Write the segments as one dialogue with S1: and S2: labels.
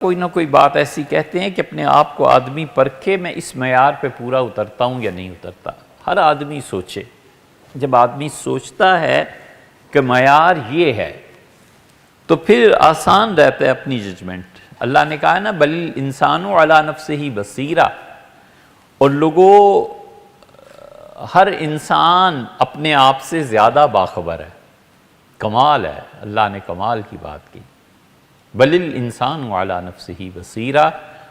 S1: کوئی نہ کوئی بات ایسی کہتے ہیں کہ اپنے آپ کو آدمی پرکھے میں اس معیار پہ پورا اترتا ہوں یا نہیں اترتا. ہر آدمی سوچے. جب آدمی سوچتا ہے کہ معیار یہ ہے تو پھر آسان رہتا ہے اپنی ججمنٹ. اللہ نے کہا ہے نا بل انسان علی نفسہ بصیرہ، اور لوگوں ہر انسان اپنے آپ سے زیادہ باخبر ہے. کمال ہے، اللہ نے کمال کی بات کی. بل الانسان علی نفسہ بصیرہ،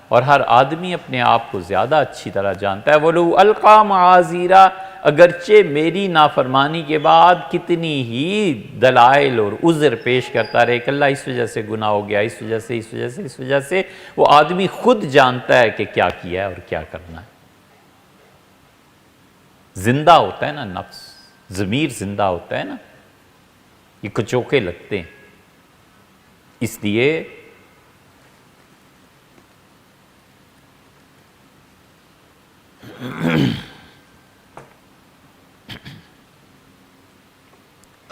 S1: اور ہر آدمی اپنے آپ کو زیادہ اچھی طرح جانتا ہے. وَلَوْ أَلْقَى مَعَاذِيرًا، اگرچہ میری نافرمانی کے بعد کتنی ہی دلائل اور عذر پیش کرتا رہے کہ اللہ اس وجہ سے گناہ ہو گیا، اس وجہ سے، اس وجہ سے، اس وجہ سے، وہ آدمی خود جانتا ہے کہ کیا کیا ہے اور کیا کرنا ہے. زندہ ہوتا ہے نا نفس، ضمیر زندہ ہوتا ہے نا، یہ کچوکے لگتے ہیں. اس لیے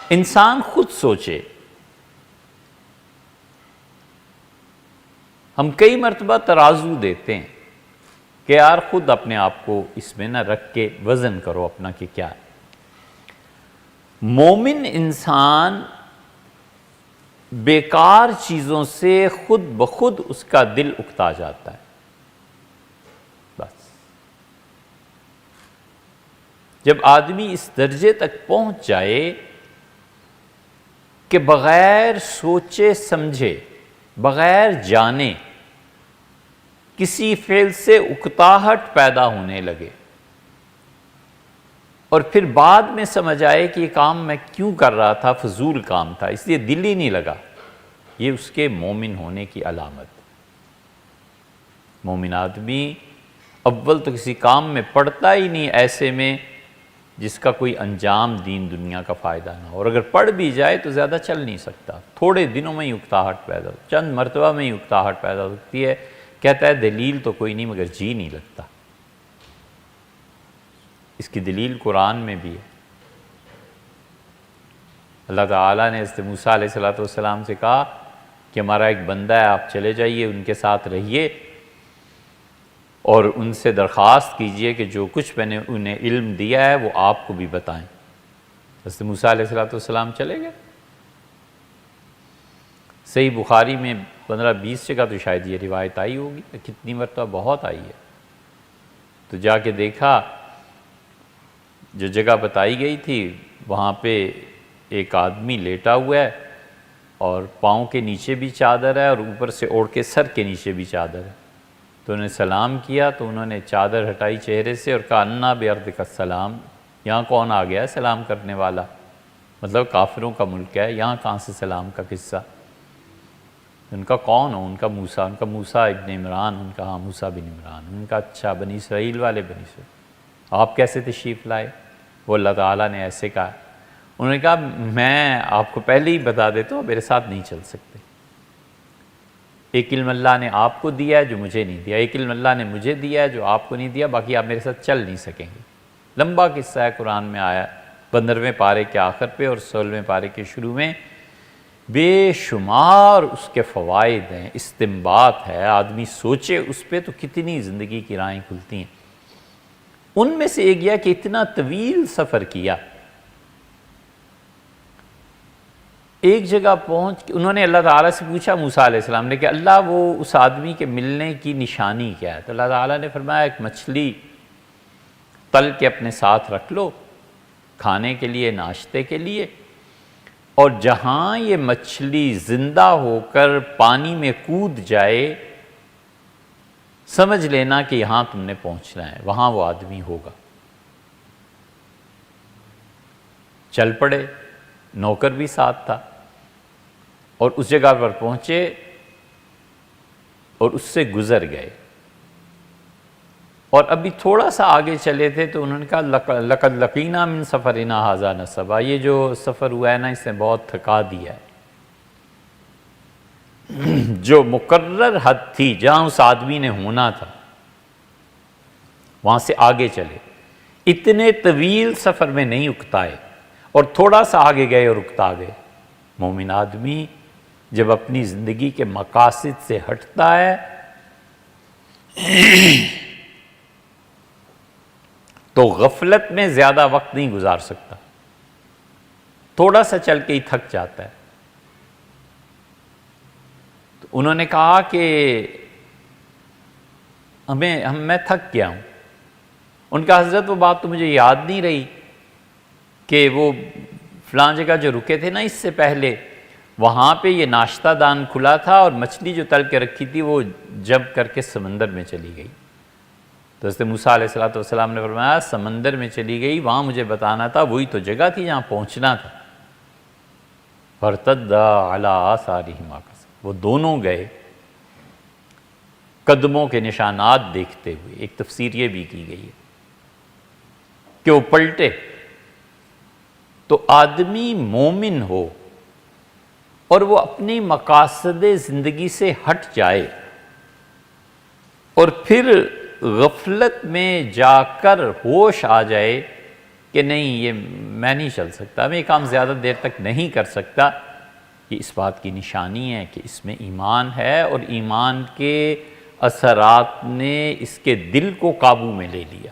S1: انسان خود سوچے. ہم کئی مرتبہ ترازو دیتے ہیں کہ یار خود اپنے آپ کو اس میں نہ رکھ کے وزن کرو اپنا کہ کیا ہے. مومن انسان بیکار چیزوں سے خود بخود اس کا دل اکتا جاتا ہے. بس جب آدمی اس درجے تک پہنچ جائے کہ بغیر سوچے سمجھے، بغیر جانے کسی فعل سے اکتاہٹ پیدا ہونے لگے، اور پھر بعد میں سمجھ آئے کہ یہ کام میں کیوں کر رہا تھا، فضول کام تھا، اس لیے دل ہی نہیں لگا، یہ اس کے مومن ہونے کی علامت. مومن آدمی اول تو کسی کام میں پڑتا ہی نہیں ایسے میں جس کا کوئی انجام دین دنیا کا فائدہ نہ ہو، اور اگر پڑھ بھی جائے تو زیادہ چل نہیں سکتا. تھوڑے دنوں میں ہی اکتاہٹ پیدا ہو، چند مرتبہ میں ہی اکتاہٹ پیدا ہوتی ہے. کہتا ہے دلیل تو کوئی نہیں مگر جی نہیں لگتا. اس کی دلیل قرآن میں بھی ہے. اللہ تعالیٰ نے حضرت موسیٰ علیہ السلام سے کہا کہ ہمارا ایک بندہ ہے، آپ چلے جائیے، ان کے ساتھ رہیے اور ان سے درخواست کیجئے کہ جو کچھ میں نے انہیں علم دیا ہے وہ آپ کو بھی بتائیں. حضرت موسیٰ علیہ السلام چلے گئے. صحیح بخاری میں 15-20 جگہ تو شاید یہ روایت آئی ہوگی، کتنی مرتبہ بہت آئی ہے. تو جا کے دیکھا، جو جگہ بتائی گئی تھی وہاں پہ ایک آدمی لیٹا ہوا ہے اور پاؤں کے نیچے بھی چادر ہے اور اوپر سے اوڑھ کے سر کے نیچے بھی چادر ہے. تو انہوں نے سلام کیا تو انہوں نے چادر ہٹائی چہرے سے اور کہا انا بِأَرْضِكَ السلام، یہاں کون آ گیا ہے سلام کرنے والا؟ مطلب کافروں کا ملک ہے، یہاں کہاں سے سلام کا قصہ؟ ان کا کون ہو؟ ان کا موسیٰ، ان کا موسیٰ ابن عمران. ان کا ہاں موسیٰ بن عمران. ان کا اچھا بنی اسرائیل والے بنی اسرائیل، آپ کیسے تشریف لائے؟ وہ اللہ تعالیٰ نے ایسے کہا. انہوں نے کہا میں آپ کو پہلے ہی بتا دیتا ہوں، میرے ساتھ نہیں چل سکتے. ایک علم اللہ نے آپ کو دیا ہے جو مجھے نہیں دیا، ایک علم اللہ نے مجھے دیا ہے جو آپ کو نہیں دیا، باقی آپ میرے ساتھ چل نہیں سکیں گے. لمبا قصہ ہے، قرآن میں آیا 15ویں پارے کے آخر پہ اور 16ویں پارے کے شروع میں. بے شمار اس کے فوائد ہیں، استنباط ہے. آدمی سوچے اس پہ تو کتنی زندگی کی راہیں کھلتی ہیں. ان میں سے ایک یہ کہ اتنا طویل سفر کیا. ایک جگہ پہنچ کے انہوں نے اللہ تعالیٰ سے پوچھا، موسیٰ علیہ السلام نے، کہ اللہ وہ اس آدمی کے ملنے کی نشانی کیا ہے؟ تو اللہ تعالیٰ نے فرمایا ایک مچھلی تل کے اپنے ساتھ رکھ لو، کھانے کے لیے، ناشتے کے لیے، اور جہاں یہ مچھلی زندہ ہو کر پانی میں کود جائے سمجھ لینا کہ یہاں تم نے پہنچنا ہے، وہاں وہ آدمی ہوگا. چل پڑے، نوکر بھی ساتھ تھا، اور اس جگہ پر پہنچے اور اس سے گزر گئے. اور ابھی تھوڑا سا آگے چلے تھے تو انہوں نے کہا لَقَدْ لَقِينَا مِن سَفَرِنَا هَذَا نَصَبًا، یہ جو سفر ہوا ہے نا اس نے بہت تھکا دیا ہے. جو مقرر حد تھی جہاں اس آدمی نے ہونا تھا وہاں سے آگے چلے. اتنے طویل سفر میں نہیں اکتائے اور تھوڑا سا آگے گئے اور اکتا گئے. مومن آدمی جب اپنی زندگی کے مقاصد سے ہٹتا ہے تو غفلت میں زیادہ وقت نہیں گزار سکتا، تھوڑا سا چل کے ہی تھک جاتا ہے۔ تو انہوں نے کہا کہ میں تھک گیا ہوں۔ ان کا حضرت وہ بات تو مجھے یاد نہیں رہی کہ وہ فلاں جگہ جو رکے تھے نا اس سے پہلے، وہاں پہ یہ ناشتہ دان کھلا تھا اور مچھلی جو تل کے رکھی تھی وہ جب کر کے سمندر میں چلی گئی۔ تو حضرت موسیٰ علیہ السلام نے فرمایا سمندر میں چلی گئی، وہاں مجھے بتانا تھا، وہی تو جگہ تھی جہاں پہنچنا تھا۔ فارتدا علی آثارہما، وہ دونوں گئے قدموں کے نشانات دیکھتے ہوئے۔ ایک تفسیر یہ بھی کی گئی ہے کہ وہ پلٹے۔ تو آدمی مومن ہو اور وہ اپنی مقاصد زندگی سے ہٹ جائے اور پھر غفلت میں جا کر ہوش آ جائے کہ نہیں یہ میں نہیں چل سکتا، میں یہ کام زیادہ دیر تک نہیں کر سکتا، یہ اس بات کی نشانی ہے کہ اس میں ایمان ہے اور ایمان کے اثرات نے اس کے دل کو قابو میں لے لیا۔